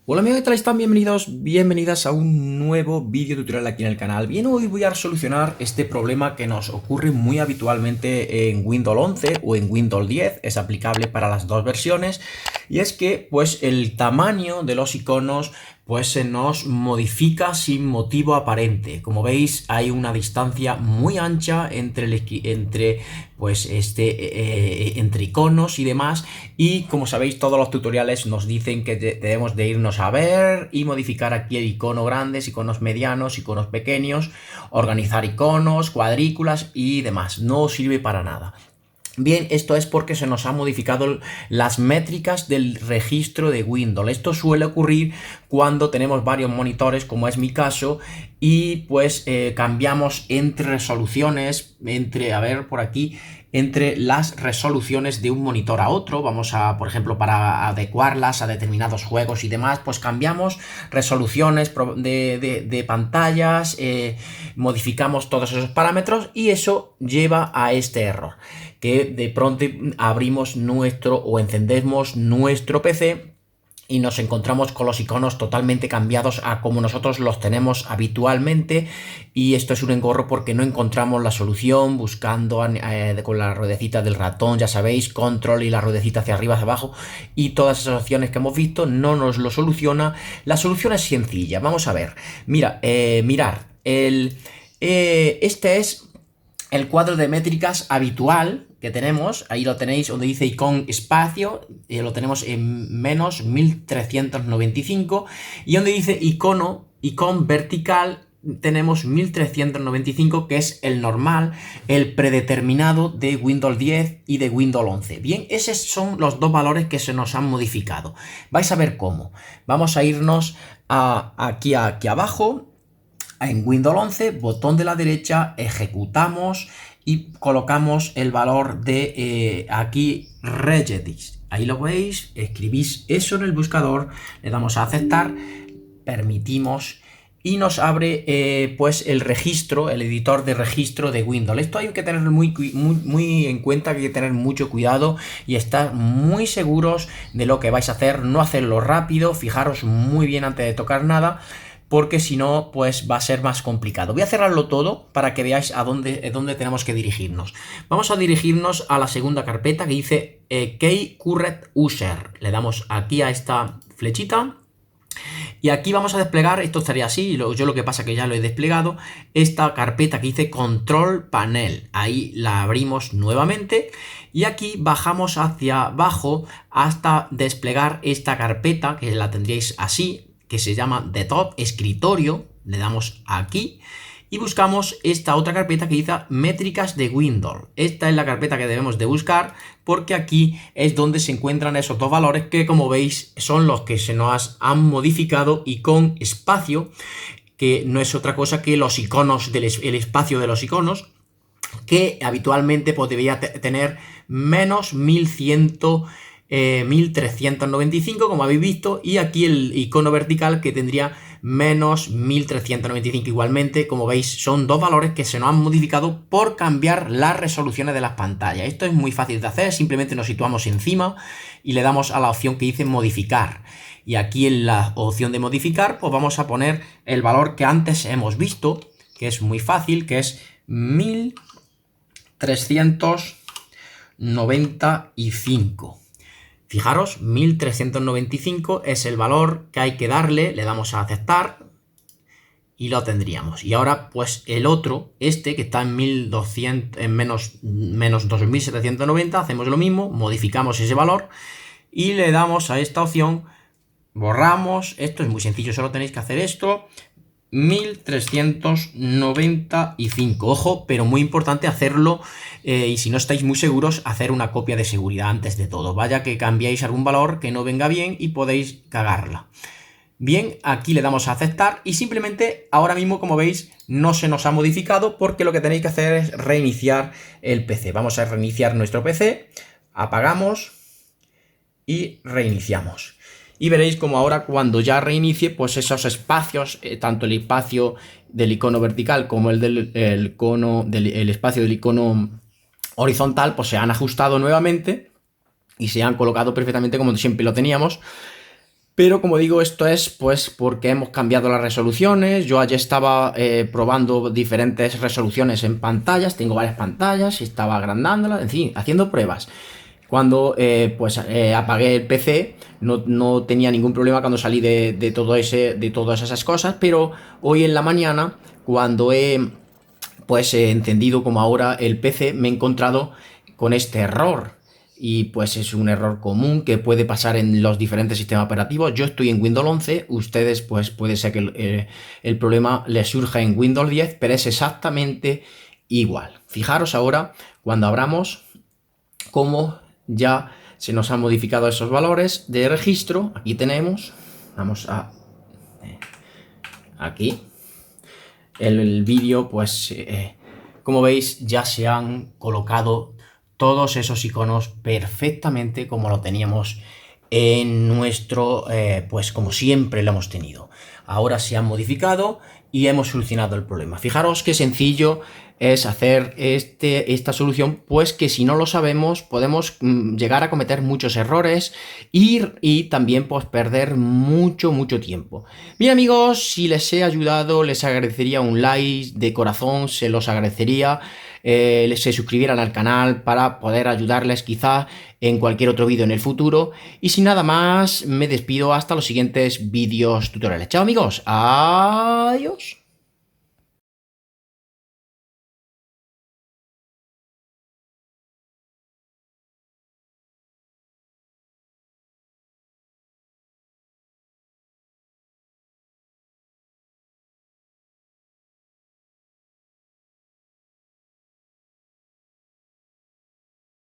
Hola amigos, ¿qué tal están? Bienvenidos, bienvenidas a un nuevo vídeo tutorial aquí en el canal. Bien, hoy voy a solucionar este problema que nos ocurre muy habitualmente en Windows 11 o en Windows 10, es aplicable para las dos versiones, y es que pues el tamaño de los iconos pues se nos modifica sin motivo aparente. Como veis, hay una distancia muy ancha entre iconos y demás, y como sabéis, todos los tutoriales nos dicen que debemos de irnos a ver y modificar aquí el icono grandes, iconos medianos, iconos pequeños, organizar iconos, cuadrículas y demás. No sirve para nada. Bien, esto es porque se nos han modificado las métricas del registro de Windows. Esto suele ocurrir cuando tenemos varios monitores, como es mi caso, y pues cambiamos entre resoluciones, entre las resoluciones de un monitor a otro. Vamos a, por ejemplo, para adecuarlas a determinados juegos y demás, pues cambiamos resoluciones de pantallas, modificamos todos esos parámetros y eso lleva a este error, que de pronto abrimos nuestro o encendemos nuestro PC y nos encontramos con los iconos totalmente cambiados a como nosotros los tenemos habitualmente, y esto es un engorro porque no encontramos la solución buscando con la ruedecita del ratón, ya sabéis, control y la ruedecita hacia arriba, hacia abajo, y todas esas opciones que hemos visto no nos lo soluciona. La solución es sencilla, vamos a ver. Mirar, este es el cuadro de métricas habitual que tenemos. Ahí lo tenéis donde dice icon espacio, lo tenemos en menos 1395, y donde dice icon vertical tenemos 1395, que es el normal, el predeterminado de Windows 10 y de Windows 11. Bien, esos son los dos valores que se nos han modificado. Vais a ver cómo. Vamos a irnos aquí abajo en Windows 11, botón de la derecha, ejecutamos y colocamos el valor de aquí regedit. Ahí lo veis, escribís eso en el buscador, le damos a aceptar, permitimos y nos abre pues el registro, el editor de registro de Windows. Esto hay que tener muy en cuenta, que hay que tener mucho cuidado y estar muy seguros de lo que vais a hacer, no hacerlo rápido, fijaros muy bien antes de tocar nada, porque si no, pues va a ser más complicado. Voy a cerrarlo todo para que veáis a dónde tenemos que dirigirnos. Vamos a dirigirnos a la segunda carpeta que dice Key Current User. Le damos aquí a esta flechita y aquí vamos a desplegar, esto estaría así, yo lo que pasa que ya lo he desplegado, esta carpeta que dice Control Panel. Ahí la abrimos nuevamente y aquí bajamos hacia abajo hasta desplegar esta carpeta, que la tendríais así, que se llama The Top Escritorio. Le damos aquí y buscamos esta otra carpeta que dice métricas de Windows. Esta es la carpeta que debemos de buscar, porque aquí es donde se encuentran esos dos valores que, como veis, son los que se nos han modificado, y con espacio, que no es otra cosa que los iconos, el espacio de los iconos, que habitualmente pues debería tener menos 1395, como habéis visto, y aquí el icono vertical que tendría menos 1395 igualmente. Como veis, son dos valores que se nos han modificado por cambiar las resoluciones de las pantallas. Esto es muy fácil de hacer, simplemente nos situamos encima y le damos a la opción que dice modificar, y aquí en la opción de modificar pues vamos a poner el valor que antes hemos visto, que es muy fácil, que es 1395. Fijaros, 1395 es el valor que hay que darle, le damos a aceptar y lo tendríamos. Y ahora pues el otro, este que está en 1200, en menos 2790, hacemos lo mismo, modificamos ese valor y le damos a esta opción, borramos. Esto es muy sencillo, solo tenéis que hacer esto, 1395. Ojo, pero muy importante hacerlo, y si no estáis muy seguros, hacer una copia de seguridad antes de todo. Vaya que cambiáis algún valor que no venga bien y podéis cagarla. Bien, aquí le damos a aceptar y simplemente ahora mismo, como veis, no se nos ha modificado, porque lo que tenéis que hacer es reiniciar el PC. Vamos a reiniciar nuestro PC, apagamos y reiniciamos. Y veréis como ahora, cuando ya reinicie, pues esos espacios, tanto el espacio del icono vertical como el espacio del icono horizontal, pues se han ajustado nuevamente y se han colocado perfectamente como siempre lo teníamos. Pero como digo, esto es pues porque hemos cambiado las resoluciones. Yo ayer estaba probando diferentes resoluciones en pantallas, tengo varias pantallas y estaba agrandándolas, en fin, haciendo pruebas. Cuando apagué el PC, no tenía ningún problema cuando salí de todas esas cosas, pero hoy en la mañana, cuando he encendido como ahora el PC, me he encontrado con este error. Y pues es un error común que puede pasar en los diferentes sistemas operativos. Yo estoy en Windows 11, ustedes pues puede ser que el problema les surja en Windows 10, pero es exactamente igual. Fijaros ahora, cuando abramos, cómo ya se nos han modificado esos valores de registro. Aquí tenemos, vamos a aquí el vídeo, pues como veis ya se han colocado todos esos iconos perfectamente como lo teníamos en nuestro, pues como siempre lo hemos tenido. Ahora se han modificado y hemos solucionado el problema. Fijaros qué sencillo es hacer esta solución, pues que si no lo sabemos podemos llegar a cometer muchos errores y también pues perder mucho tiempo. Bien amigos, si les he ayudado les agradecería un like de corazón, se los agradecería. Se suscribieran al canal para poder ayudarles quizá en cualquier otro vídeo en el futuro. Y sin nada más, me despido hasta los siguientes vídeos tutoriales. Chao amigos, adiós.